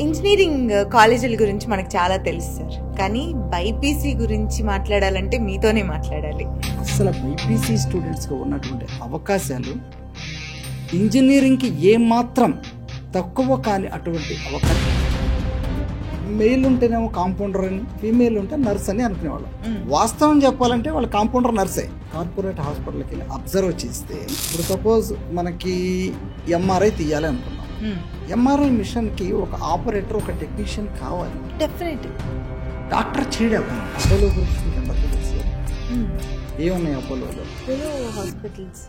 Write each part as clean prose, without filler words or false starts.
Engineering కాలేజీల గురించి మనకు చాలా తెలుసు సార్, కానీ బైపీసీ గురించి మాట్లాడాలంటే మీతోనే మాట్లాడాలి. అసలు బైపీసీ స్టూడెంట్స్గా ఉన్నటువంటి అవకాశాలు ఇంజనీరింగ్కి ఏమాత్రం తక్కువ కాని అటువంటి అవకాశం. మెయిల్ ఉంటేనేమో కాంపౌండర్ అని, ఫీమేల్ ఉంటే నర్స్ అని అనుకునేవాళ్ళం. వాస్తవం చెప్పాలంటే వాళ్ళు కాంపౌండర్ నర్సే. కార్పొరేట్ హాస్పిటల్కి వెళ్ళి అబ్జర్వ్ చేస్తే, ఇప్పుడు సపోజ్ మనకి ఎంఆర్ఐ తీయాలి అనుకున్నాం. ఎంఆర్ఐ మిషన్కి ఒక ఆపరేటర్, ఒక టెక్నీషియన్ కావాలి. డెఫినెట్ డాక్టర్ చేయడం. అపోలో గురించి మీకు అందరికీ తెలుసు. ఏమున్నాయి అపోలోలో? Hospitals,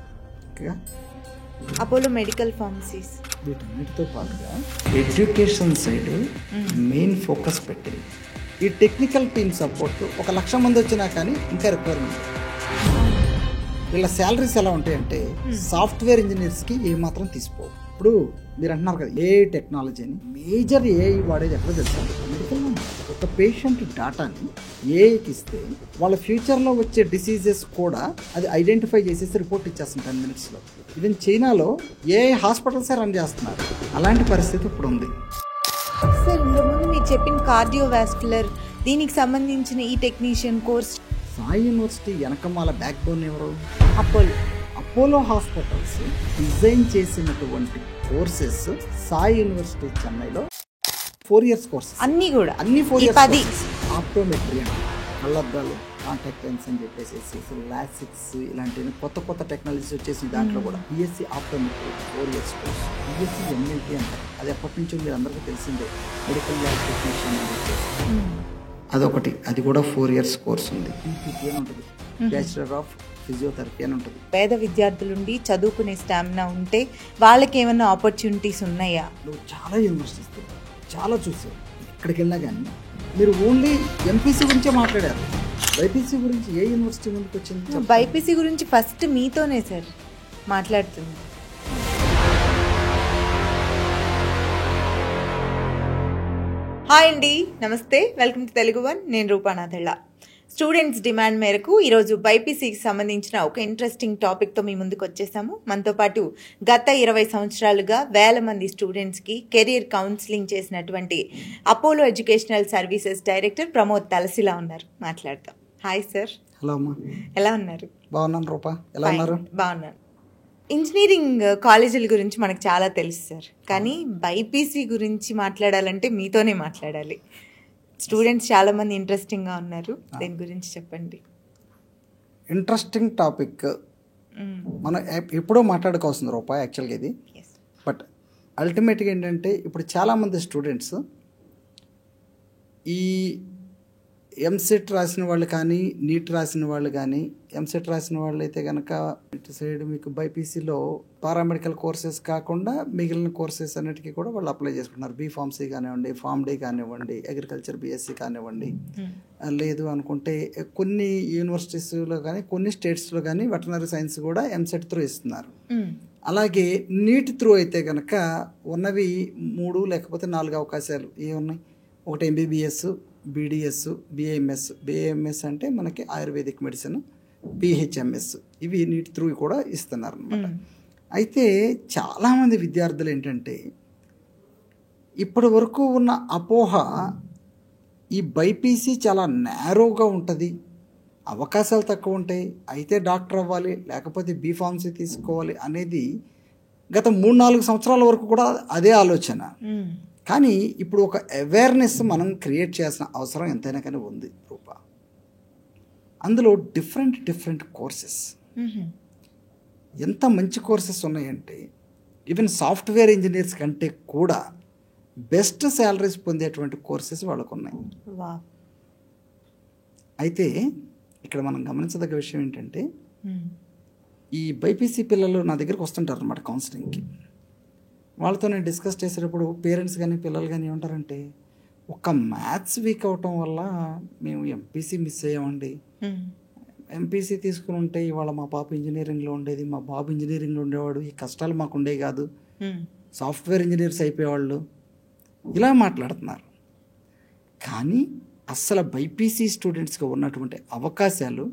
Apollo medical pharmacies. వీటన్నిటితో పాటుగా ఎడ్యుకేషన్ సైడ్ మెయిన్ ఫోకస్ పెట్టింది. ఈ టెక్నికల్ టీమ్ సపోర్ట్ 1,00,000 మంది వచ్చినా కానీ ఇంకా రిక్వైర్మెంట్. వీళ్ళ శాలరీస్ ఎలా ఉంటాయంటే సాఫ్ట్వేర్ ఇంజనీర్స్కి ఏమాత్రం తీసుకోవు. ఇప్పుడు మీరు అంటున్నారు కదా ఏఐ టెక్నాలజీని, మేజర్ ఏఐ వాడేది ఎక్కడ తెలుసు? మెడికల్. ఒక పేషెంట్ డాటాని ఏఐకి ఇస్తే వాళ్ళ ఫ్యూచర్లో వచ్చే డిసీజెస్ కూడా అది ఐడెంటిఫై చేసేసి రిపోర్ట్ ఇచ్చేస్తుంది 10 minutesలో. ఈవెన్ చైనాలో ఏఐ హాస్పిటల్సే రన్ చేస్తున్నారు. అలాంటి పరిస్థితి ఇప్పుడు ఉంది. సార్, ఇంతకుముందు మీరు చెప్పిన కార్డియోవాస్కులర్ దీనికి సంబంధించిన ఈ టెక్నీషియన్ కోర్స్ సాయి యూనివర్సిటీ వెనకమాల బ్యాక్ బోన్ ఎవరు? అపోలో హాస్పిటల్స్ డిజైన్ చేసినటువంటి కోర్సెస్ సాయి యూనివర్సిటీ చెన్నైలో 4 years కోర్సెస్. అన్ని 4 years. ఆప్టోమెట్రీ అంటే కళ్ళద్దాలు, కాంటాక్ట్ లెన్స్ అని చెప్పేసి, లాసిక్స్, ఇలాంటివి కొత్త టెక్నాలజీస్ వచ్చేసి దాంట్లో కూడా BSc optometry 4 years course. BSc MLT అంటారు. అది ఎప్పటి నుంచో మీరు అందరికీ తెలిసిందే. మెడికల్ ల్యాబ్ టెక్నీషియన్ అని చెప్పేసి అదొకటి. అది కూడా 4 years కోర్స్ ఉంది. పీపీటీ అని ఉంటుంది, బ్యాచిలర్ ఆఫ్ ఫిజియోథెరపీ అని ఉంటుంది. పేద విద్యార్థులుండి చదువుకునే స్టామినా ఉంటే వాళ్ళకి ఏమైనా ఆపర్చునిటీస్ ఉన్నాయా? నువ్వు చాలా యూనివర్సిటీస్ చాలా చూసావు. ఎక్కడికి వెళ్ళినా కానీ మీరు ఓన్లీ ఎంపీసీ గురించే మాట్లాడారు. బైపీసీ గురించి ఏ యూనివర్సిటీ ముందుకు వచ్చింది? బైపీసీ గురించి ఫస్ట్ మీతోనే సార్ మాట్లాడుతుంది. హాయ్ అండి, నమస్తే, వెల్కమ్ టు తెలుగు వన్. నేను రూపానాథళ్ళ. స్టూడెంట్స్ డిమాండ్ మేరకు ఈరోజు బైపీసీకి సంబంధించిన ఒక ఇంట్రెస్టింగ్ టాపిక్తో మీ ముందుకు వచ్చేసాము. మనతో పాటు గత 20 సంవత్సరాలుగా వేల మంది స్టూడెంట్స్కి కెరీర్ కౌన్సిలింగ్ చేసినటువంటి Apollo educational services director Pramod Talasila ఉన్నారు. మాట్లాడతాం. Hi sir. హలో అమ్మా, ఎలా ఉన్నారు? బాగున్నాను రూపా, ఎలా ఉన్నారు? బాగున్నాను. ఇంజనీరింగ్ కాలేజీల గురించి మనకు చాలా తెలుసు సార్, కానీ బైపీసీ గురించి మాట్లాడాలంటే మీతోనే మాట్లాడాలి. స్టూడెంట్స్ చాలా మంది ఇంట్రెస్టింగ్గా ఉన్నారు, దీని గురించి చెప్పండి. ఇంట్రెస్టింగ్ టాపిక్ మనం ఎప్పుడో మాట్లాడుకోవాల్సింది రూపా యాక్చువల్గా ఇది. బట్ అల్టిమేట్గా ఏంటంటే ఇప్పుడు చాలామంది స్టూడెంట్స్ ఈ ఎంసెట్ రాసిన వాళ్ళు కానీ, నీట్ రాసిన వాళ్ళు కానీ, ఎంసెట్ రాసిన వాళ్ళు అయితే కనుక ఇటు సైడ్ మీకు బైపీసీలో పారామెడికల్ కోర్సెస్ కాకుండా మిగిలిన కోర్సెస్ అన్నిటికీ కూడా వాళ్ళు అప్లై చేసుకుంటున్నారు. బీఫార్మసీ కానివ్వండి, ఫార్మ్ డి కానివ్వండి, అగ్రికల్చర్ బీఎస్సీ కానివ్వండి, లేదు అనుకుంటే కొన్ని యూనివర్సిటీస్లో కానీ కొన్ని స్టేట్స్లో కానీ వెటర్నరీ సైన్స్ కూడా ఎంసెట్ త్రూ ఇస్తున్నారు. అలాగే నీట్ త్రూ అయితే కనుక ఉన్నవి 3 లేకపోతే 4 అవకాశాలు ఏమున్నాయి. ఒకటి ఎంబీబీఎస్, బీడిఎస్, బిఏఎంఎస్ అంటే మనకి ఆయుర్వేదిక్ మెడిసిన్, పిహెచ్ఎంఎస్, ఇవి నీట్ త్రూ కూడా ఇస్తున్నారు అనమాట. అయితే చాలామంది విద్యార్థులు ఏంటంటే ఇప్పటి వరకు ఉన్న అపోహ ఈ బైపీసీ చాలా నేరోగా ఉంటుంది, అవకాశాలు తక్కువ ఉంటాయి, అయితే డాక్టర్ అవ్వాలి లేకపోతే బీఫార్మసీ తీసుకోవాలి అనేది గత 3-4 సంవత్సరాల వరకు కూడా అదే ఆలోచన. కానీ ఇప్పుడు ఒక అవేర్నెస్ మనం క్రియేట్ చేయాల్సిన అవసరం ఎంతైనా కానీ ఉంది రూపా. అందులో డిఫరెంట్ కోర్సెస్, ఎంత మంచి కోర్సెస్ ఉన్నాయంటే ఈవెన్ సాఫ్ట్వేర్ ఇంజనీర్స్ కంటే కూడా బెస్ట్ శాలరీస్ పొందేటువంటి కోర్సెస్ వాళ్ళకు ఉన్నాయి. అయితే ఇక్కడ మనం గమనించదగ్గ విషయం ఏంటంటే ఈ బైపీసీ పిల్లలు నా దగ్గరికి వస్తుంటారు అన్నమాట కౌన్సిలింగ్కి. వాళ్ళతో నేను డిస్కస్ చేసేటప్పుడు పేరెంట్స్ కానీ పిల్లలు కానీ ఏమంటారంటే, ఒక మ్యాథ్స్ వీక్ అవటం వల్ల మేము ఎంపీసీ మిస్ అయ్యామండి. ఎంపీసీ తీసుకుని ఉంటే ఇవాళ మా పాప ఇంజనీరింగ్లో ఉండేది, మా బాబు ఇంజనీరింగ్లో ఉండేవాడు, ఈ కష్టాలు మాకు ఉండేవి కాదు, సాఫ్ట్వేర్ ఇంజనీర్స్ అయిపోయేవాళ్ళు, ఇలా మాట్లాడుతున్నారు. కానీ అస్సలు బైపీసీ స్టూడెంట్స్గా ఉన్నటువంటి అవకాశాలు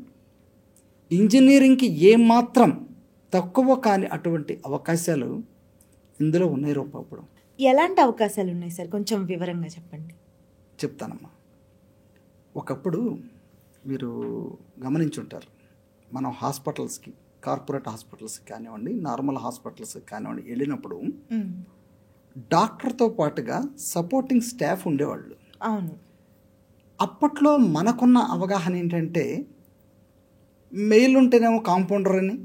ఇంజనీరింగ్కి ఏమాత్రం తక్కువ కాని అటువంటి అవకాశాలు ఇందులో ఉన్నాయి రూపా. ఇప్పుడు ఎలాంటి అవకాశాలు ఉన్నాయి సార్, కొంచెం వివరంగా చెప్పండి. చెప్తానమ్మా. ఒకప్పుడు మీరు గమనించుంటారు, మనం హాస్పిటల్స్కి, కార్పొరేట్ హాస్పిటల్స్కి కానివ్వండి, నార్మల్ హాస్పిటల్స్కి కానివ్వండి వెళ్ళినప్పుడు డాక్టర్తో పాటుగా సపోర్టింగ్ స్టాఫ్ ఉండేవాళ్ళు. అవును. అప్పట్లో మనకున్న అవగాహన ఏంటంటే మెయిల్ ఉంటేనేమో కాంపౌండర్ అని,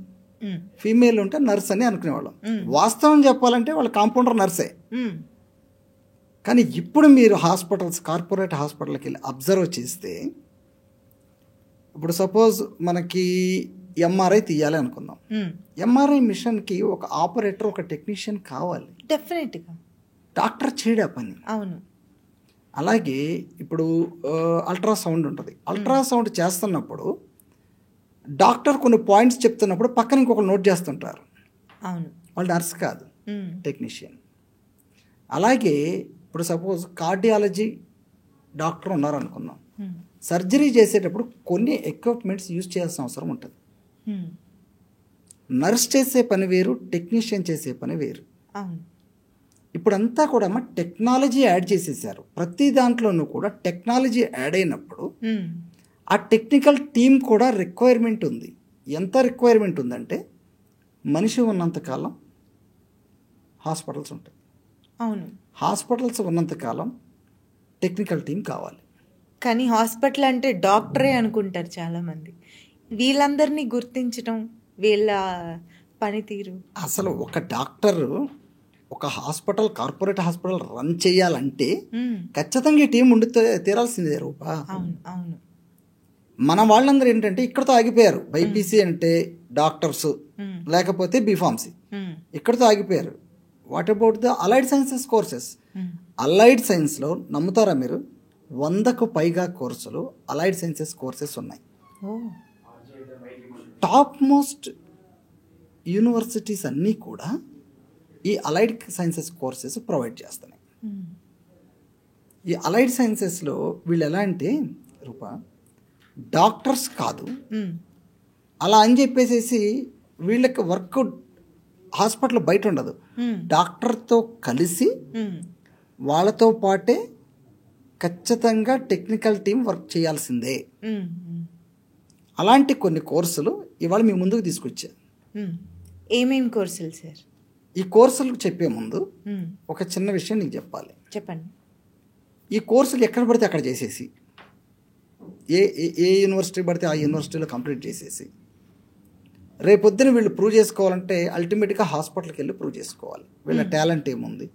ఫీమేల్ ఉంటే నర్స్ అని అనుకునేవాళ్ళం. వాస్తవం చెప్పాలంటే వాళ్ళు కాంపౌండర్ నర్సే. కానీ ఇప్పుడు మీరు హాస్పిటల్స్, కార్పొరేట్ హాస్పిటల్కి వెళ్ళి అబ్జర్వ్ చేస్తే, ఇప్పుడు సపోజ్ మనకి ఎంఆర్ఐ తీయాలి అనుకుందాం. ఎంఆర్ఐ మిషన్కి ఒక ఆపరేటర్, ఒక టెక్నీషియన్ కావాలి. డెఫినెట్గా డాక్టర్ చేయడా పని. అవును. అలాగే ఇప్పుడు అల్ట్రాసౌండ్ ఉంటుంది. అల్ట్రాసౌండ్ చేస్తున్నప్పుడు డాక్టర్ కొన్ని పాయింట్స్ చెప్తున్నప్పుడు పక్కన ఇంకొకరు నోట్ చేస్తుంటారు. అవును. వాళ్ళు నర్స్ కాదు, టెక్నీషియన్. అలాగే ఇప్పుడు సపోజ్ కార్డియాలజీ డాక్టర్ ఉన్నారు అనుకుందాం. సర్జరీ చేసేటప్పుడు కొన్ని ఎక్విప్మెంట్స్ యూజ్ చేయాల్సిన అవసరం ఉంటుంది. నర్స్ చేసే పని వేరు, టెక్నీషియన్ చేసే పని వేరు. అవును. ఇప్పుడంతా కూడా టెక్నాలజీ యాడ్ చేసేసారు. ప్రతి దాంట్లోనూ కూడా టెక్నాలజీ యాడ్ అయినప్పుడు ఆ టెక్నికల్ టీం కూడా రిక్వైర్మెంట్ ఉంది. ఎంత రిక్వైర్మెంట్ ఉందంటే మనిషి ఉన్నంతకాలం హాస్పిటల్స్ ఉంటాయి. అవును. హాస్పిటల్స్ ఉన్నంతకాలం టెక్నికల్ టీం కావాలి. కానీ హాస్పిటల్ అంటే డాక్టరే అనుకుంటారు చాలామంది. వీళ్ళందరినీ గుర్తించడం, వీళ్ళ పనితీరు, అసలు ఒక డాక్టర్ ఒక హాస్పిటల్, కార్పొరేట్ హాస్పిటల్ రన్ చేయాలంటే ఖచ్చితంగా ఈ టీం ఉండి తీరాల్సిందే రూపా. అవును. అవును. మన వాళ్ళందరూ ఏంటంటే ఇక్కడతో ఆగిపోయారు. బైపీసీ అంటే డాక్టర్స్, లేకపోతే బీఫార్మసీ, ఇక్కడతో ఆగిపోయారు. What about the allied sciences courses? Allied సైన్స్లో నమ్ముతారా మీరు, 100కు పైగా కోర్సులు అలైడ్ సైన్సెస్ కోర్సెస్ ఉన్నాయి. టాప్ మోస్ట్ యూనివర్సిటీస్ అన్నీ కూడా ఈ అలైడ్ సైన్సెస్ కోర్సెస్ ప్రొవైడ్ చేస్తున్నాయి. ఈ అలైడ్ సైన్సెస్లో వీళ్ళు ఎలా అంటే రూపా, డాక్టర్స్ కాదు అలా అని చెప్పేసి వీళ్ళకి వర్క్ హాస్పిటల్ బయట ఉండదు. డాక్టర్తో కలిసి వాళ్ళతో పాటే ఖచ్చితంగా టెక్నికల్ టీం వర్క్ చేయాల్సిందే. అలాంటి కొన్ని కోర్సులు ఇవాళ మీ ముందుకు తీసుకొచ్చా. ఏమేం కోర్సులు సార్? ఈ కోర్సులకు చెప్పే ముందు ఒక చిన్న విషయం నీకు చెప్పాలి. చెప్పండి. ఈ కోర్సులు ఎక్కడ పడితే అక్కడ చేసేసి, ఏ యూనివర్సిటీ పడితే ఆ యూనివర్సిటీలో కంప్లీట్ చేసేసి, రేపొద్దున వీళ్ళు ప్రూవ్ చేసుకోవాలంటే అల్టిమేట్గా హాస్పిటల్కి వెళ్ళి ప్రూవ్ చేసుకోవాలి వీళ్ళ టాలెంట్ ఏముంది,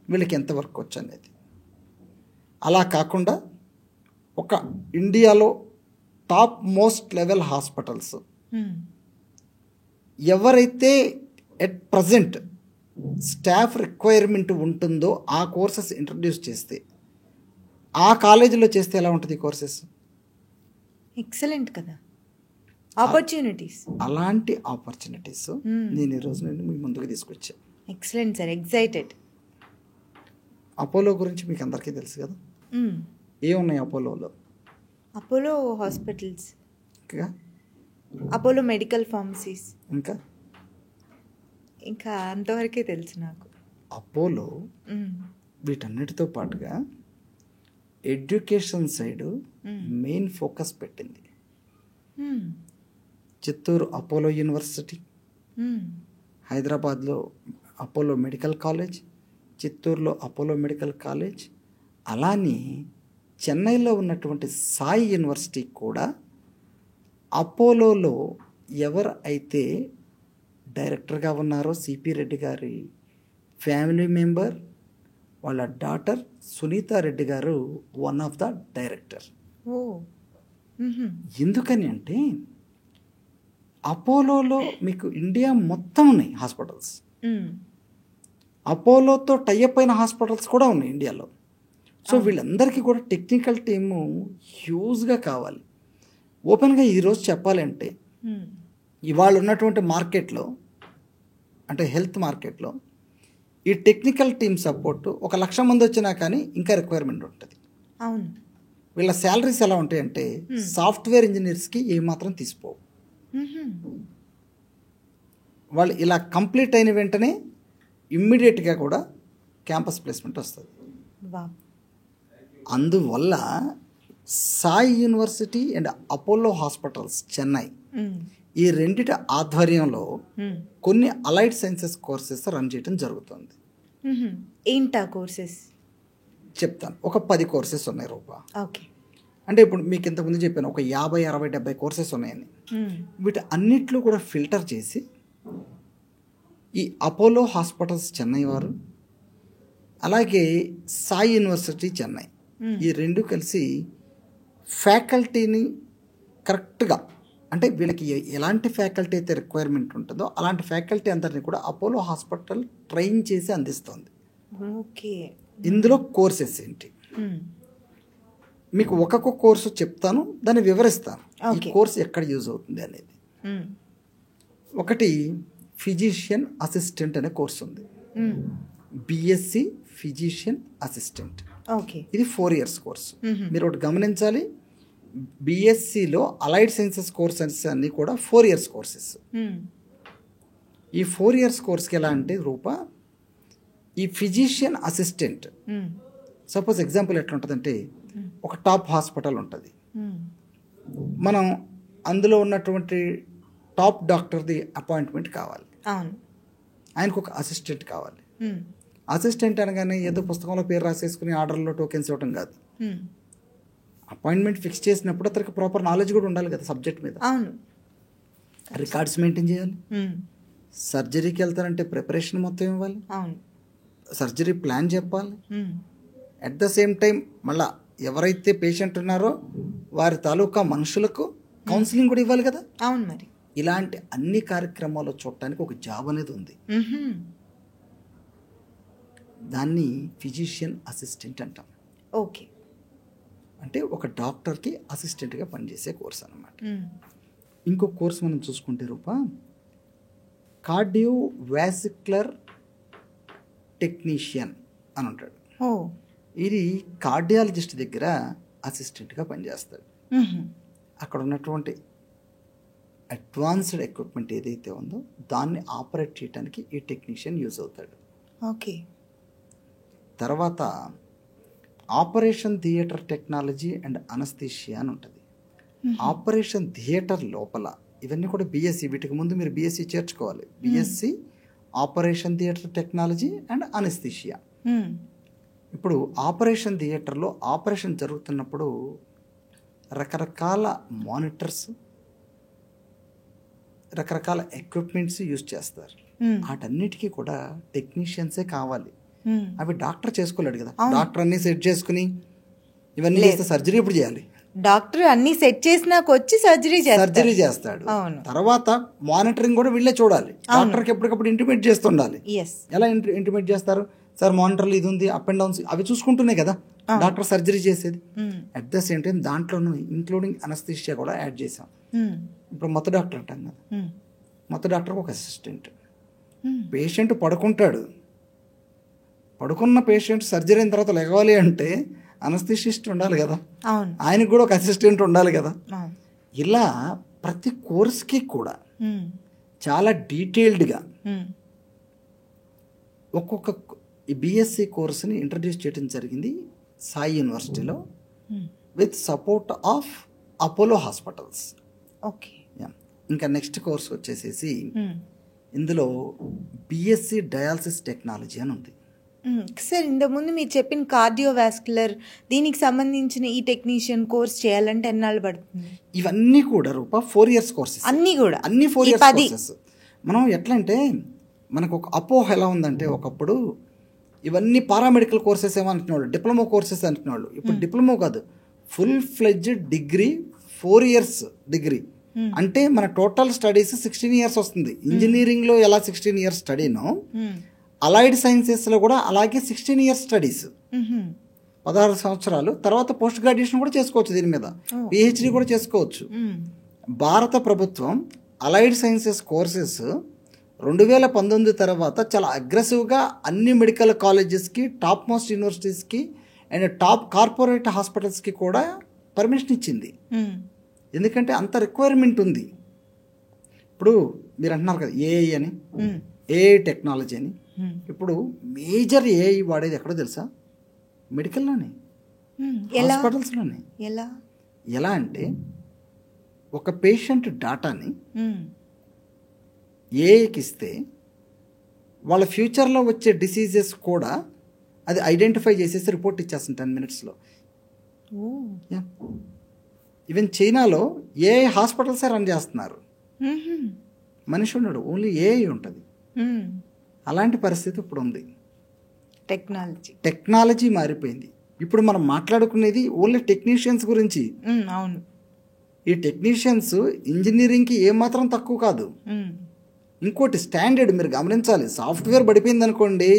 వీళ్ళకి ఎంత వర్క్ వచ్చు అనేది. అలా కాకుండా ఒక ఇండియాలో టాప్ మోస్ట్ లెవెల్ హాస్పిటల్స్ ఎవరైతే ఎట్ ప్రజెంట్ స్టాఫ్ రిక్వైర్మెంట్ ఉంటుందో ఆ కోర్సెస్ ఇంట్రడ్యూస్ చేస్తే, ఆ కాలేజీలో చేస్తే ఎలా ఉంటుంది కోర్సెస్? ఎక్సలెంట్ కదా, ఆపర్చునిటీస్. అలాంటి ఆపర్చునిటీస్ నేను ఈరోజు మీ ముందుకు తీసుకొచ్చాను. Excellent sir, excited. అపోలో గురించి మీకు అందరికీ తెలుసు కదా. ఏమున్నాయి అపోలోలో? అపోలో హాస్పిటల్స్, ఇంకా అపోలో మెడికల్ ఫార్మసీస్, ఇంకా అంతవరకే తెలుసు నాకు. అపోలో వీటన్నిటితో పాటుగా ఎడ్యుకేషన్ సైడ్ మెయిన్ ఫోకస్ పెట్టింది. చిత్తూరు అపోలో యూనివర్సిటీ, హైదరాబాద్లో అపోలో మెడికల్ కాలేజ్, చిత్తూరులో అపోలో మెడికల్ కాలేజ్, అలానే చెన్నైలో ఉన్నటువంటి సాయి యూనివర్సిటీ కూడా అపోలోలో ఎవరు అయితే డైరెక్టర్గా ఉన్నారో సిపి రెడ్డి గారి ఫ్యామిలీ మెంబర్, వాళ్ళ డాటర్ సునీతా రెడ్డి గారు వన్ ఆఫ్ ద డైరెక్టర్. ఎందుకని అంటే అపోలోలో మీకు ఇండియా మొత్తం ఉన్నాయి హాస్పిటల్స్. అపోలోతో టైఅప్ అయిన హాస్పిటల్స్ కూడా ఉన్నాయి ఇండియాలో. సో వీళ్ళందరికీ కూడా టెక్నికల్ టీము హ్యూజ్గా కావాలి. ఓపెన్గా ఈరోజు చెప్పాలంటే ఇవాళ ఉన్నటువంటి మార్కెట్లో, అంటే హెల్త్ మార్కెట్లో, ఈ టెక్నికల్ టీమ్ సపోర్టు 1,00,000 మంది వచ్చినా కానీ ఇంకా రిక్వైర్మెంట్ ఉంటుంది. అవును. వీళ్ళ శాలరీస్ ఎలా ఉంటాయంటే సాఫ్ట్వేర్ ఇంజనీర్స్కి ఏమాత్రం తీసిపోవు. వాళ్ళు ఇలా కంప్లీట్ అయిన వెంటనే ఇమ్మీడియట్గా కూడా క్యాంపస్ ప్లేస్మెంట్ వస్తుంది. వావ్. అందువల్ల Sai university and Apollo hospitals Chennai ఈ రెండిటి ఆధ్వర్యంలో కొన్ని అలైడ్ సైన్సెస్ కోర్సెస్ రన్ చేయడం జరుగుతుంది. ఏంటా కోర్సెస్ చెప్తాను. ఒక 10 కోర్సెస్ ఉన్నాయి రూపా. ఓకే. అంటే ఇప్పుడు మీకు ఇంతకుముందు చెప్పాను ఒక 50, 60, 70 కోర్సెస్ ఉన్నాయని. వీటి అన్నిట్లో కూడా ఫిల్టర్ చేసి ఈ అపోలో హాస్పిటల్స్ చెన్నై వారు అలాగే సాయి యూనివర్సిటీ చెన్నై ఈ రెండు కలిసి ఫ్యాకల్టీని కరెక్ట్గా, అంటే వీళ్ళకి ఎలాంటి ఫ్యాకల్టీ అయితే రిక్వైర్మెంట్ ఉంటుందో అలాంటి ఫ్యాకల్టీ అందరినీ కూడా అపోలో హాస్పిటల్ ట్రైన్ చేసి అందిస్తుంది. ఓకే. ఇందులో కోర్సెస్ ఏంటి మీకు ఒక్కొక్క కోర్సు చెప్తాను, దాన్ని వివరిస్తాను ఈ కోర్సు ఎక్కడ యూజ్ అవుతుంది అనేది. ఒకటి ఫిజిషియన్ అసిస్టెంట్ అనే కోర్సు ఉంది. BSc physician assistant. ఇది 4 years కోర్సు. మీరు ఒకటి గమనించాలి, బిఎస్సిలో అలైడ్ సైన్సెస్ కోర్సెస్ అన్నీ కూడా 4 years కోర్సెస్. ఈ 4 years కోర్స్కి ఎలా అంటే రూపా, ఈ ఫిజిషియన్ అసిస్టెంట్ సపోజ్ ఎగ్జాంపుల్ ఎట్లా ఉంటుందంటే ఒక టాప్ హాస్పిటల్ ఉంటుంది, మనం అందులో ఉన్నటువంటి టాప్ డాక్టర్ది అపాయింట్మెంట్ కావాలి, ఆయనకు ఒక అసిస్టెంట్ కావాలి. అసిస్టెంట్ అనగానే ఏదో పుస్తకంలో పేరు రాసేసుకుని ఆర్డర్లో టోకెన్స్ ఇవ్వటం కాదు. అపాయింట్మెంట్ ఫిక్స్ చేసినప్పుడు అతనికి ప్రాపర్ నాలెడ్జ్ కూడా ఉండాలి కదా సబ్జెక్ట్ మీద. రికార్డ్స్ మెయింటైన్ చేయాలి, సర్జరీకి వెళ్తారంటే ప్రిపరేషన్ మొత్తం ఇవ్వాలి, సర్జరీ ప్లాన్ చెప్పాలి. అట్ ద సేమ్ టైం మళ్ళీ ఎవరైతే పేషెంట్ ఉన్నారో వారి తాలూకా మనుషులకు కౌన్సిలింగ్ కూడా ఇవ్వాలి కదా. అవును. మరి ఇలాంటి అన్ని కార్యక్రమాలు చూడటానికి ఒక జాబ్ అనేది ఉంది. దాన్ని ఫిజిషియన్ అసిస్టెంట్ అంటాం. ఓకే. అంటే ఒక డాక్టర్కి అసిస్టెంట్గా పనిచేసే కోర్స్ అన్నమాట. ఇంకో కోర్స్ మనం చూసుకుంటే రూపా, కార్డియోవాస్కులర్ టెక్నీషియన్ అని ఉంటాడు. ఇది కార్డియాలజిస్ట్ దగ్గర అసిస్టెంట్గా పనిచేస్తాడు. అక్కడ ఉన్నటువంటి అడ్వాన్స్డ్ ఎక్విప్మెంట్ ఏదైతే ఉందో దాన్ని ఆపరేట్ చేయడానికి ఈ టెక్నీషియన్ యూజ్ అవుతాడు. ఓకే. తర్వాత operation theatre technology and anaesthesia అని ఉంటుంది. ఆపరేషన్ థియేటర్ లోపల ఇవన్నీ కూడా బిఎస్సి, వీటికి ముందు మీరు బిఎస్సి చేర్చుకోవాలి. BSc operation theatre technology and anaesthesia. ఇప్పుడు ఆపరేషన్ థియేటర్లో ఆపరేషన్ జరుగుతున్నప్పుడు రకరకాల మానిటర్స్, రకరకాల ఎక్విప్మెంట్స్ యూజ్ చేస్తారు. వాటన్నిటికీ కూడా టెక్నీషియన్సే కావాలి. అవి డాక్టర్ చేసుకోలేడు కదా. డాక్టర్ అన్ని సెట్ చేసుకుని ఇవన్నీ చేస్తే సర్జరీ ఎప్పుడు చేయాలి? డాక్టర్ అన్ని సెట్ చేసినాక వచ్చి సర్జరీ చేస్తాడు. తర్వాత మానిటరింగ్ కూడా వీళ్ళే చూడాలి. డాక్టర్కి ఎప్పటికప్పుడు ఇంటిమేట్ చేస్తుండాలి. ఎలా ఇంటిమేట్ చేస్తారు? సార్ మానిటర్లు ఇది ఉంది, అప్ అండ్ డౌన్స్, అవి చూసుకుంటున్నాయి కదా డాక్టర్ సర్జరీ చేసేది. అట్ ద సేమ్ టైం దాంట్లోనూ ఇంక్లూడింగ్ అనస్థీషియా కూడా యాడ్ చేసాం. ఇప్పుడు మొత్తం డాక్టర్ అంటాం కదా, మొత్తం డాక్టర్ ఒక అసిస్టెంట్. పేషెంట్ పడుకుంటాడు, పడుకున్న పేషెంట్ సర్జరీ అయిన తర్వాత లెగవాలి అంటే అనస్థిషిస్ట్ ఉండాలి కదా, ఆయనకు కూడా ఒక అసిస్టెంట్ ఉండాలి కదా. ఇలా ప్రతి కోర్స్కి కూడా చాలా డీటెయిల్డ్గా ఒక్కొక్క బిఎస్సి కోర్సుని ఇంట్రడ్యూస్ చేయడం జరిగింది సాయి యూనివర్సిటీలో with support of Apollo hospitals. Okay. ఇంకా నెక్స్ట్ కోర్స్ వచ్చేసేసి ఇందులో బిఎస్సి డయాలసిస్ టెక్నాలజీ అని ఉంది. సార్, ఇంతకుముందు మీరు చెప్పిన కార్డియోవాస్కులర్ దీనికి సంబంధించిన ఈ టెక్నీషియన్ కోర్స్ చేయాలంటే ఎన్నాళ్ళు పడుతుంది? ఇవన్నీ కూడా రూపా 4 years కోర్సెస్. అన్నీ 4 years కోర్సెస్. మనం ఎట్లా అంటే మనకు ఒక అపోహ ఎలా ఉందంటే, ఒకప్పుడు ఇవన్నీ పారామెడికల్ కోర్సెస్ ఏమో అంటున్నాడు, డిప్లొమా కోర్సెస్ అంటున్నాడు. ఇప్పుడు డిప్లొమా కాదు, full fledged degree, 4 years degree. అంటే మన టోటల్ స్టడీస్ 16 years వస్తుంది. ఇంజనీరింగ్లో ఎలా 16 years స్టడీనో అలైడ్ సైన్సెస్లో కూడా అలాగే 16 years స్టడీస్, 16 సంవత్సరాలు. తర్వాత పోస్ట్ గ్రాడ్యుయేషన్ కూడా చేసుకోవచ్చు, దీని మీద పిహెచ్డి కూడా చేసుకోవచ్చు. భారత ప్రభుత్వం అలైడ్ సైన్సెస్ కోర్సెస్ 2019 తర్వాత చాలా అగ్రెసివ్గా అన్ని మెడికల్ కాలేజెస్కి, టాప్ మోస్ట్ యూనివర్సిటీస్కి అండ్ టాప్ కార్పొరేట్ హాస్పిటల్స్కి కూడా పర్మిషన్ ఇచ్చింది. ఎందుకంటే అంత రిక్వైర్మెంట్ ఉంది. ఇప్పుడు మీరు అంటున్నారు కదా ఏఐ అని, ఏఐ టెక్నాలజీ అని, ఇప్పుడు మేజర్ ఏఐ వాడేది ఎక్కడో తెలుసా? మెడికల్లోనే, హాస్పిటల్స్లోనే. ఎలా అంటే ఒక పేషెంట్ డాటాని ఏఐకి ఇస్తే వాళ్ళ ఫ్యూచర్లో వచ్చే డిసీజెస్ కూడా అది ఐడెంటిఫై చేసేసి రిపోర్ట్ ఇచ్చేస్తుంది 10 minutesలో. ఈవెన్ చైనాలో ఏఐ హాస్పిటల్సే రన్ చేస్తున్నారు. మనిషి ఉన్నాడు, ఓన్లీ ఏఐ ఉంటుంది. అలాంటి పరిస్థితి ఇప్పుడు ఉంది. టెక్నాలజీ మారిపోయింది. ఇప్పుడు మనం మాట్లాడుకునేది ఓన్లీ టెక్నీషియన్స్ గురించి. అవును, ఈ టెక్నీషియన్స్ ఇంజనీరింగ్కి ఏమాత్రం తక్కువ కాదు. ఇంకోటి స్టాండర్డ్ మీరు గమనించాలి. సాఫ్ట్వేర్ పడిపోయింది అనుకోండి,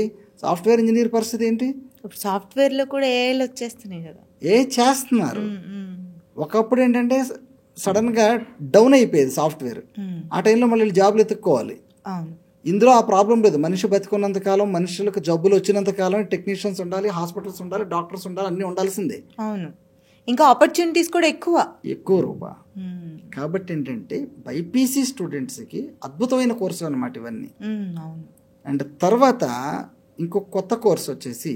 సాఫ్ట్వేర్ ఇంజనీర్ పరిస్థితి ఏంటి? సాఫ్ట్వేర్లో కూడా ఏఐలు వచ్చేస్తున్నాయి కదా. ఏ చేస్తున్నారు. ఒకప్పుడు ఏంటంటే సడన్గా డౌన్ అయిపోయేది సాఫ్ట్వేర్. ఆ టైంలో మళ్ళీ జాబ్లు ఎత్తుక్కోవాలి. ఇందులో ఆ ప్రాబ్లం లేదు. మనిషి బతికున్నంత కాలం, మనుషులకు జబ్బులు వచ్చినంత కాలం టెక్నీషియన్స్ ఉండాలి, హాస్పిటల్స్ ఉండాలి, డాక్టర్స్ ఉండాలి, అన్నీ ఉండాల్సిందే. అవును, ఇంకా ఆపర్చునిటీస్ కూడా ఎక్కువ రూపా. కాబట్టి ఏంటంటే బైపీసీ స్టూడెంట్స్కి అద్భుతమైన కోర్సులు అన్నమాట ఇవన్నీ. అండ్ తర్వాత ఇంకో కొత్త కోర్స్ వచ్చేసి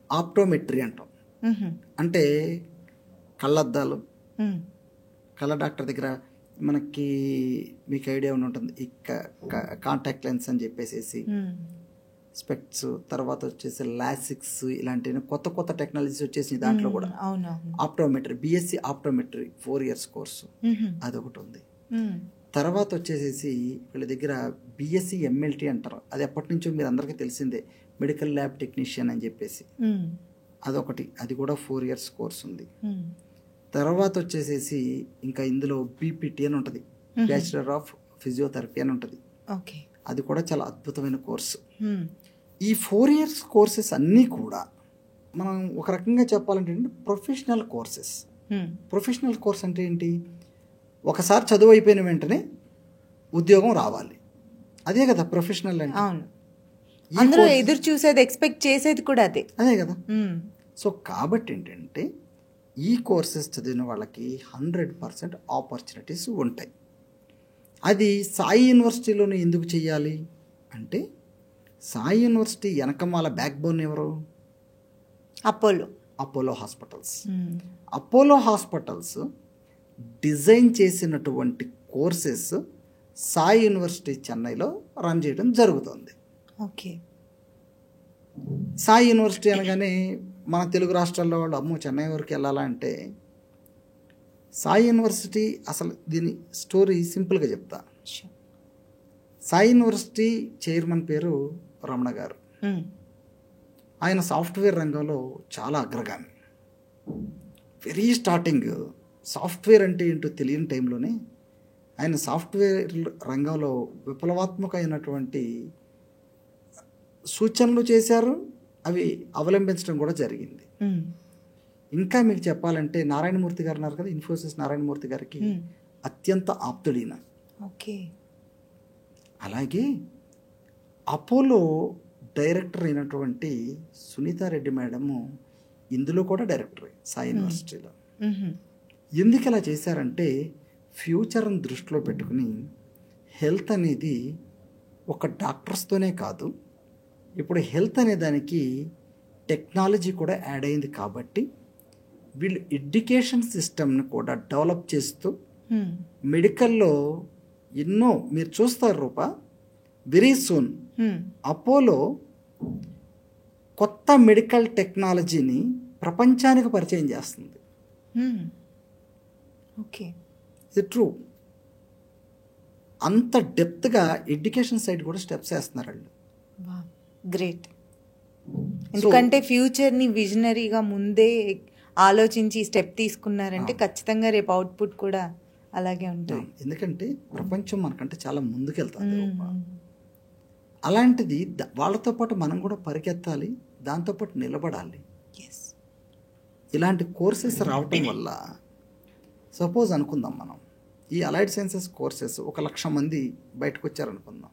ఆప్టోమెట్రీ అంటాం. అంటే కళ్ళద్దాలు, కళ్ళ డాక్టర్ దగ్గర మనకి మీకు ఐడియా ఉంటుంది, ఈ కాంటాక్ట్ లెన్స్ అని చెప్పేసి స్పెక్ట్స్, తర్వాత వచ్చేసి లాసిక్స్, ఇలాంటి కొత్త టెక్నాలజీస్ వచ్చేసి దాంట్లో కూడా optometry, BSc optometry 4 years course అదొకటి ఉంది. తర్వాత వచ్చేసేసి వీళ్ళ దగ్గర బిఎస్సి ఎంఎల్టీ అంటారు. అది ఎప్పటి నుంచో మీరు అందరికీ తెలిసిందే, మెడికల్ ల్యాబ్ టెక్నీషియన్ అని చెప్పేసి అదొకటి. అది కూడా 4 years కోర్స్ ఉంది. తర్వాత వచ్చేసేసి ఇంకా ఇందులో బీపీటీ అని ఉంటుంది, బ్యాచిలర్ ఆఫ్ ఫిజియోథెరపీ అని ఉంటుంది. అది కూడా చాలా అద్భుతమైన కోర్సు. ఈ 4 years కోర్సెస్ అన్నీ కూడా మనం ఒక రకంగా చెప్పాలంటే ప్రొఫెషనల్ కోర్సెస్. ప్రొఫెషనల్ కోర్స్ అంటే ఏంటి? ఒకసారి చదువు అయిపోయిన వెంటనే ఉద్యోగం రావాలి, అదే కదా ప్రొఫెషనల్ అంటే. అందరూ ఎదురు చూసేది, ఎక్స్పెక్ట్ చేసేది కూడా అదే కదా. సో కాబట్టి ఏంటంటే ఈ కోర్సెస్ చదివిన వాళ్ళకి 100% ఆపర్చునిటీస్ ఉంటాయి. అది సాయి యూనివర్సిటీలోనే ఎందుకు చెయ్యాలి అంటే, సాయి యూనివర్సిటీ వెనకమాల బ్యాక్ బోన్ ఎవరు? Apollo hospitals. Apollo hospitals design చేసినటువంటి కోర్సెస్ సాయి యూనివర్సిటీ చెన్నైలో రన్ చేయడం జరుగుతుంది. సాయి యూనివర్సిటీ అనగానే మన తెలుగు రాష్ట్రాల్లో వాళ్ళు అమ్మో చెన్నై వరకు వెళ్ళాలా అంటే, సాయి యూనివర్సిటీ అసలు దీని స్టోరీ సింపుల్గా చెప్తా. సాయి యూనివర్సిటీ చైర్మన్ పేరు రమణ గారు. ఆయన సాఫ్ట్వేర్ రంగంలో చాలా అగ్రగామి. వెరీ స్టార్టింగ్ సాఫ్ట్వేర్ అంటే ఏంటో తెలియని టైంలోనే ఆయన సాఫ్ట్వేర్ రంగంలో విప్లవాత్మకమైనటువంటి సూచనలు చేశారు, అవి అవలంబించడం కూడా జరిగింది. ఇంకా మీకు చెప్పాలంటే నారాయణమూర్తి గారు ఉన్నారు కదా, ఇన్ఫోసిస్ నారాయణమూర్తి గారికి అత్యంత ఆప్తుడైన. అలాగే అపోలో డైరెక్టర్ అయినటువంటి సునీతారెడ్డి మేడము ఇందులో కూడా డైరెక్టరే సాయి యూనివర్సిటీలో. ఎందుకు ఇలా చేశారంటే ఫ్యూచర్ని దృష్టిలో పెట్టుకుని హెల్త్ అనేది ఒక డాక్టర్స్తోనే కాదు, ఇప్పుడు హెల్త్ అనే దానికి టెక్నాలజీ కూడా యాడ్ అయింది. కాబట్టి వీళ్ళు ఎడ్యుకేషన్ సిస్టమ్ని కూడా డెవలప్ చేస్తూ మెడికల్లో ఎన్నో మీరు చూస్తారు రూపా. వెరీ సూన్ అపోలో కొత్త మెడికల్ టెక్నాలజీని ప్రపంచానికి పరిచయం చేస్తుంది. ఇది ట్రూ. అంత డెప్త్గా ఎడ్యుకేషన్ సైడ్ కూడా స్టెప్స్ వేస్తున్నారు వాళ్ళు. గ్రేట్. ఎందుకంటే ఫ్యూచర్ని విజనరీగా ముందే ఆలోచించి స్టెప్ తీసుకున్నారంటే ఖచ్చితంగా రేపు అవుట్పుట్ కూడా అలాగే ఉంటుంది. ఎందుకంటే ప్రపంచం మనకంటే చాలా ముందుకెళ్తుంది. అలాంటిది వాళ్ళతో పాటు మనం కూడా పరిగెత్తాలి, దాంతోపాటు నిలబడాలి. ఇలాంటి కోర్సెస్ రావటం వల్ల సపోజ్ అనుకుందాం మనం ఈ అలైడ్ సైన్సెస్ కోర్సెస్ 1,00,000 మంది బయటకు వచ్చారనుకుందాం.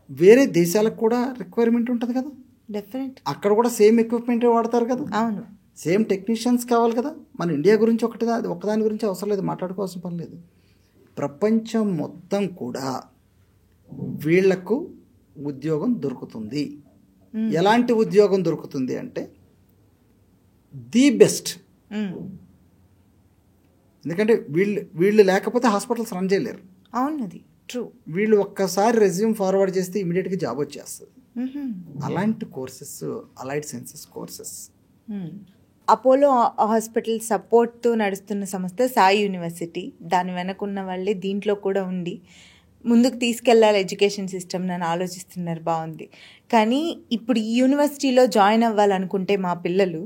వేరే దేశాలకు కూడా రిక్వైర్మెంట్ ఉంటుంది కదా, డెఫినెట్. అక్కడ కూడా సేమ్ ఎక్విప్మెంట్ వాడతారు కదా. అవును, సేమ్ టెక్నీషియన్స్ కావాలి కదా. మన ఇండియా గురించి ఒకదాని గురించి అవసరం లేదు, మాట్లాడుకోవాల్సిన పని లేదు. ప్రపంచం మొత్తం కూడా వీళ్లకు ఉద్యోగం దొరుకుతుంది. ఎలాంటి ఉద్యోగం దొరుకుతుంది అంటే ది బెస్ట్. ఎందుకంటే వీళ్ళు లేకపోతే హాస్పిటల్స్ రన్ చేయలేరు. అవునది ట్రూ. వీళ్ళు ఒక్కసారి రెజ్యూమ్ ఫార్వర్డ్ చేస్తే ఇమీడియట్గా జాబ్ వచ్చేస్తుంది. అలాంటి courses allied sciences courses. Apollo hospital సపోర్ట్తో నడుస్తున్న సంస్థ సాయి యూనివర్సిటీ. దాని వెనకున్న వాళ్ళే దీంట్లో కూడా ఉండి ముందుకు తీసుకెళ్ళాలి ఎడ్యుకేషన్ సిస్టమ్ అని ఆలోచిస్తున్నారు. బాగుంది. కానీ ఇప్పుడు ఈ యూనివర్సిటీలో జాయిన్ అవ్వాలనుకుంటే మా పిల్లలు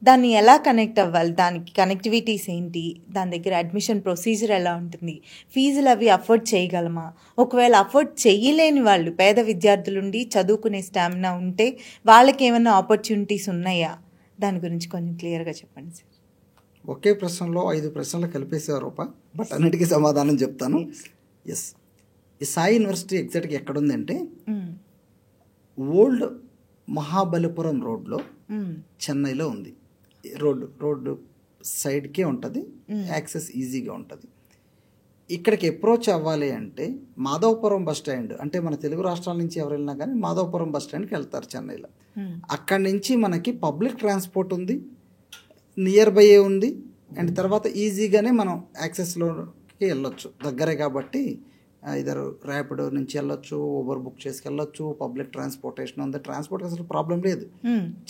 దాన్ని ఎలా కనెక్ట్ అవ్వాలి, దానికి కనెక్టివిటీస్ ఏంటి, దాని దగ్గర అడ్మిషన్ ప్రొసీజర్ ఎలా ఉంటుంది, ఫీజులు అవి అఫోర్డ్ చేయగలమా, ఒకవేళ అఫోర్డ్ చేయలేని వాళ్ళు పేద విద్యార్థులుండి చదువుకునే స్టామినా ఉంటే వాళ్ళకి ఏమైనా ఆపర్చునిటీస్ ఉన్నాయా, దాని గురించి కొంచెం క్లియర్గా చెప్పండి సార్. ఒకే ప్రశ్నలో 5 ప్రశ్నలు కలిపేసేవారు, బట్ అన్నిటికీ సమాధానం చెప్తాను. ఎస్, ఈ సాయి యూనివర్సిటీ ఎగ్జాక్ట్గా ఎక్కడుందంటే ఓల్డ్ మహాబలిపురం రోడ్లో చెన్నైలో ఉంది. రోడ్డు సైడ్కే ఉంటుంది, యాక్సెస్ ఈజీగా ఉంటుంది. ఇక్కడికి అప్రోచ్ అవ్వాలి అంటే మాధవపురం బస్ స్టాండ్, అంటే మన తెలుగు రాష్ట్రాల నుంచి ఎవరు వెళ్ళినా కానీ మాధవపురం బస్ స్టాండ్కి వెళ్తారు చెన్నైలో. అక్కడి నుంచి మనకి పబ్లిక్ ట్రాన్స్పోర్ట్ ఉంది, నియర్ బై ఉంది, అండ్ తర్వాత ఈజీగానే మనం యాక్సెస్లోకి వెళ్ళొచ్చు, దగ్గరే కాబట్టి ఇద్దరు ర్యాపిడో నుంచి వెళ్ళొచ్చు, ఊబర్ బుక్ చేసుకెళ్ళొచ్చు, పబ్లిక్ ట్రాన్స్పోర్టేషన్ ఉంది. ట్రాన్స్పోర్ట్ అసలు ప్రాబ్లం లేదు.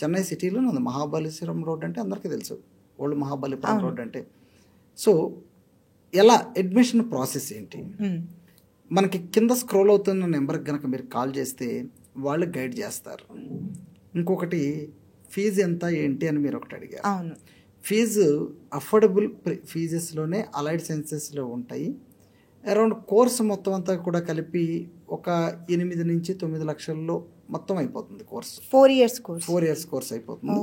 చెన్నై సిటీలోనే ఉంది. మహాబలిపురం రోడ్ అంటే అందరికీ తెలుసు, ఓల్డ్ మహాబలిపురం రోడ్ అంటే. సో ఎలా అడ్మిషన్ ప్రాసెస్ ఏంటి, మనకి కింద స్క్రోల్ అవుతున్న నెంబర్కి కనుక మీరు కాల్ చేస్తే వాళ్ళు గైడ్ చేస్తారు. ఇంకొకటి ఫీజు ఎంత ఏంటి అని మీరు ఒకటి అడిగారు. ఫీజు అఫోర్డబుల్ ఫీజెస్లోనే అలైడ్ సైన్సెస్లో ఉంటాయి. అరౌండ్ కోర్స్ మొత్తం అంతా కూడా కలిపి ఒక 8 నుంచి 9 లక్షల్లో మొత్తం అయిపోతుంది కోర్సు. 4 ఇయర్స్ కోర్స్ అయిపోతుంది.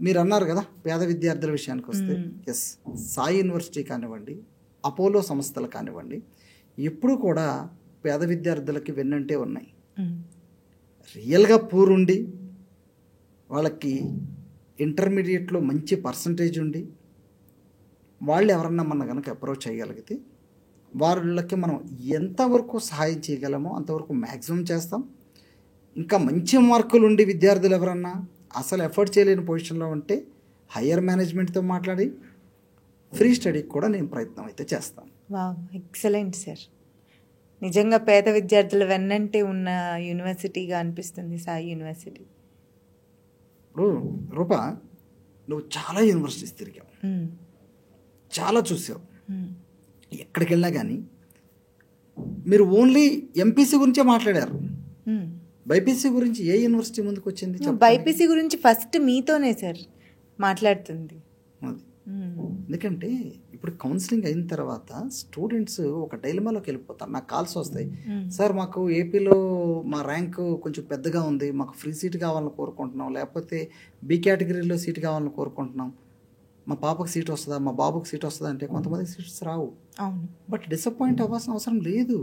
మీరు అన్నారు కదా పేద విద్యార్థుల విషయానికి వస్తే, ఎస్, సాయి యూనివర్సిటీ కానివ్వండి, అపోలో సంస్థలు కానివ్వండి, ఎప్పుడు కూడా పేద విద్యార్థులకి వెన్నంటే ఉన్నాయి. రియల్గా పూర్ ఉండి వాళ్ళకి ఇంటర్మీడియట్లో మంచి పర్సంటేజ్ ఉండి వాళ్ళు ఎవరన్నా మన కనుక అప్రోచ్ చేయగలిగితే వాళ్ళకి మనం ఎంతవరకు సహాయం చేయగలమో అంతవరకు మ్యాక్సిమం చేస్తాం. ఇంకా మంచి మార్కులు ఉండి విద్యార్థులు ఎవరన్నా అసలు ఎఫర్ట్ చేయలేని పొజిషన్లో ఉంటే హయ్యర్ మేనేజ్మెంట్తో మాట్లాడి ఫ్రీ స్టడీకి కూడా నేను ప్రయత్నం అయితే చేస్తాను. Wow, excellent sir. నిజంగా పేద విద్యార్థుల వెన్నంటే ఉన్న యూనివర్సిటీగా అనిపిస్తుంది సాయి యూనివర్సిటీ. ఇప్పుడు రూపా, నువ్వు చాలా యూనివర్సిటీస్ తిరిగావు, చాలా చూసావు, ఎక్కడికి వెళ్ళినా కానీ మీరు ఓన్లీ ఎంపీసీ గురించే మాట్లాడారు. బైపీసీ గురించి ఏ యూనివర్సిటీ ముందుకు వచ్చింది? బైపీసీ గురించి ఫస్ట్ మీతోనే సార్ మాట్లాడుతుంది. ఎందుకంటే ఇప్పుడు కౌన్సిలింగ్ అయిన తర్వాత స్టూడెంట్స్ ఒక డైలమాలోకి వెళ్ళిపోతారు. నాకు కాల్స్ వస్తాయి, సార్ మాకు ఏపీలో మా ర్యాంకు కొంచెం పెద్దగా ఉంది, మాకు ఫ్రీ సీట్ కావాలని కోరుకుంటున్నాం, లేకపోతే బి కేటగిరీలో సీట్ కావాలని కోరుకుంటున్నాం, మా పాపకు సీట్ వస్తుందా, మా బాబుకి సీట్ వస్తుందా అంటే కొంతమందికి సీట్స్ రావు. బట్ డిసప్పాయింట్ అవ్వాల్సిన అవసరం లేదు.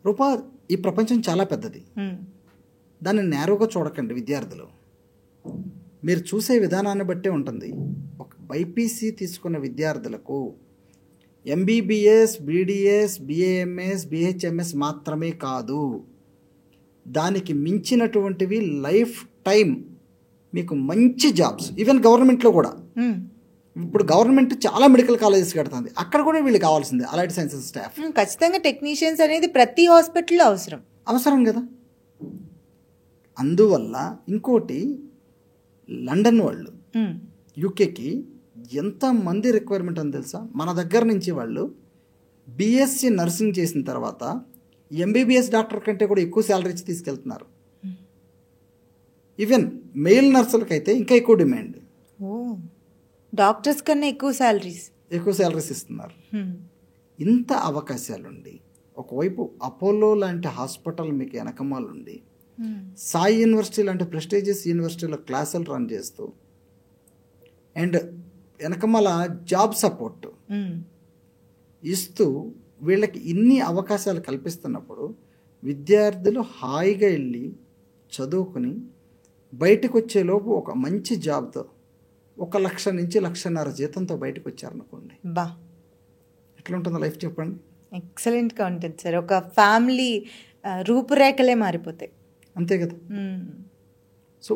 రూపా, ఈ ప్రపంచం చాలా పెద్దది, దాన్ని నేరుగా చూడకండి విద్యార్థులు. మీరు చూసే విధానాన్ని బట్టే ఉంటుంది. ఒక బైపీసీ తీసుకున్న విద్యార్థులకు ఎంబీబీఎస్, బీడీఎస్, బీఏఎంఎస్, బీహెచ్ఎంఎస్ మాత్రమే కాదు, దానికి మించినటువంటివి లైఫ్ టైం మీకు మంచి జాబ్స్, ఈవెన్ గవర్నమెంట్లో కూడా. ఇప్పుడు గవర్నమెంట్ చాలా మెడికల్ కాలేజెస్ కడుతుంది, అక్కడ కూడా వీళ్ళు కావాల్సిందే అలైడ్ సైన్సెస్ స్టాఫ్. ఖచ్చితంగా టెక్నీషియన్స్ అనేది ప్రతి హాస్పిటల్లో అవసరం కదా. అందువల్ల ఇంకోటి, లండన్ వాళ్ళు యూకేకి ఎంతమంది రిక్వైర్మెంట్ అని తెలుసా? మన దగ్గర నుంచి వాళ్ళు బీఎస్సీ నర్సింగ్ చేసిన తర్వాత ఎంబీబీఎస్ డాక్టర్ కంటే కూడా ఎక్కువ శాలరీ ఇచ్చి తీసుకెళ్తున్నారు. ఈవెన్ మెయిల్ నర్సులకైతే ఇంకా ఎక్కువ డిమాండ్, డాక్టర్స్ కన్నా ఎక్కువ శాలరీస్ ఇస్తున్నారు. ఇంత అవకాశాలుండి ఒకవైపు అపోలో లాంటి హాస్పిటల్ మీకు వెనకమాలుండి, సాయి యూనివర్సిటీ లాంటి ప్రెస్టీజియస్ యూనివర్సిటీలో క్లాసులు రన్ చేస్తూ, అండ్ వెనకమాల జాబ్ సపోర్ట్ ఇస్తూ వీళ్ళకి ఇన్ని అవకాశాలు కల్పిస్తున్నప్పుడు విద్యార్థులు హాయిగా వెళ్ళి చదువుకుని బయటకు వచ్చేలోపు ఒక మంచి జాబ్తో 1 లక్ష నుంచి 1.5 లక్ష జీతంతో బయటకు వచ్చారనుకోండి, ఎట్లా ఉంటుందో లైఫ్ చెప్పండి. ఎక్సలెంట్గా ఉంటుంది సార్. ఒక ఫ్యామిలీ రూపురేఖలే మారిపోతాయి. అంతే కదా. సో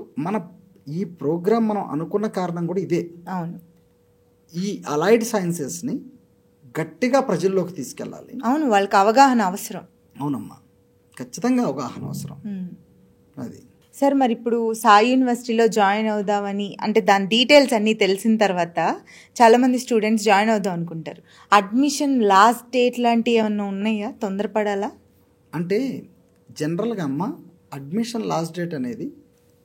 ఈ ప్రోగ్రామ్ మనం అనుకున్న కారణం కూడా ఇదే. అవును, ఈ అలైడ్ సైన్సెస్ని గట్టిగా ప్రజల్లోకి తీసుకెళ్ళాలి. అవును, వాళ్ళకి అవగాహన అవసరం. అవునమ్మా, ఖచ్చితంగా అవగాహన అవసరం. అది సార్, మరి ఇప్పుడు సాయి యూనివర్సిటీలో జాయిన్ అవుదామని అంటే దాని డీటెయిల్స్ అన్నీ తెలిసిన తర్వాత చాలామంది స్టూడెంట్స్ జాయిన్ అవుదాం అనుకుంటారు. అడ్మిషన్ లాస్ట్ డేట్ లాంటివి ఏమన్నా ఉన్నాయా? తొందరపడాలా? అంటే జనరల్గా అమ్మ, అడ్మిషన్ లాస్ట్ డేట్ అనేది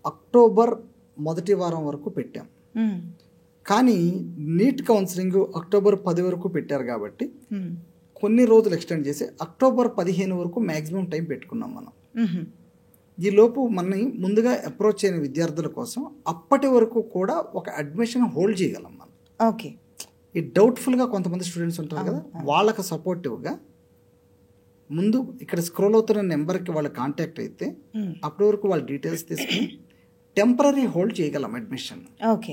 అక్టోబర్ మొదటి వారం వరకు పెట్టాం. కానీ నీట్ కౌన్సిలింగ్ అక్టోబర్ 10 వరకు పెట్టారు కాబట్టి కొన్ని రోజులు ఎక్స్టెండ్ చేసి అక్టోబర్ 15 వరకు మ్యాక్సిమం టైం పెట్టుకున్నాం మనం. ఈ లోపు మనని ముందుగా అప్రోచ్ అయిన విద్యార్థుల కోసం అప్పటి వరకు కూడా ఒక అడ్మిషన్ హోల్డ్ చేయగలం మనం. ఓకే. ఈ డౌట్ఫుల్గా కొంతమంది స్టూడెంట్స్ ఉంటారు కదా, వాళ్ళకి సపోర్టివ్గా ముందు ఇక్కడ స్క్రోల్ అవుతున్న నెంబర్కి వాళ్ళు కాంటాక్ట్ అయితే అప్పటి వరకు వాళ్ళ డీటెయిల్స్ తీసుకుని టెంపరీ హోల్డ్ చేయగలం admission. Okay,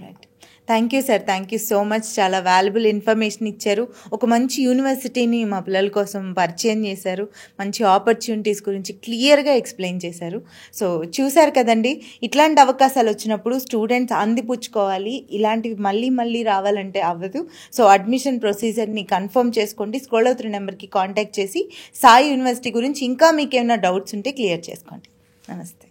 right. Thank you sir, thank you so much. చాలా వాల్యుబుల్ ఇన్ఫర్మేషన్ ఇచ్చారు. ఒక మంచి యూనివర్సిటీని మా పిల్లల కోసం పరిచయం చేశారు. మంచి ఆపర్చునిటీస్ గురించి క్లియర్గా ఎక్స్ప్లెయిన్ చేశారు. సో చూశారు కదండి, ఇట్లాంటి అవకాశాలు వచ్చినప్పుడు స్టూడెంట్స్ అందిపుచ్చుకోవాలి. ఇలాంటివి మళ్ళీ మళ్ళీ రావాలంటే అవ్వదు. సో అడ్మిషన్ ప్రొసీజర్ని కన్ఫర్మ్ చేసుకోండి. స్క్రోల్ అవుతున్న నెంబర్కి కాంటాక్ట్ చేసి సాయి యూనివర్సిటీ గురించి ఇంకా మీకు ఏమైనా డౌట్స్ ఉంటే క్లియర్ చేసుకోండి. నమస్తే.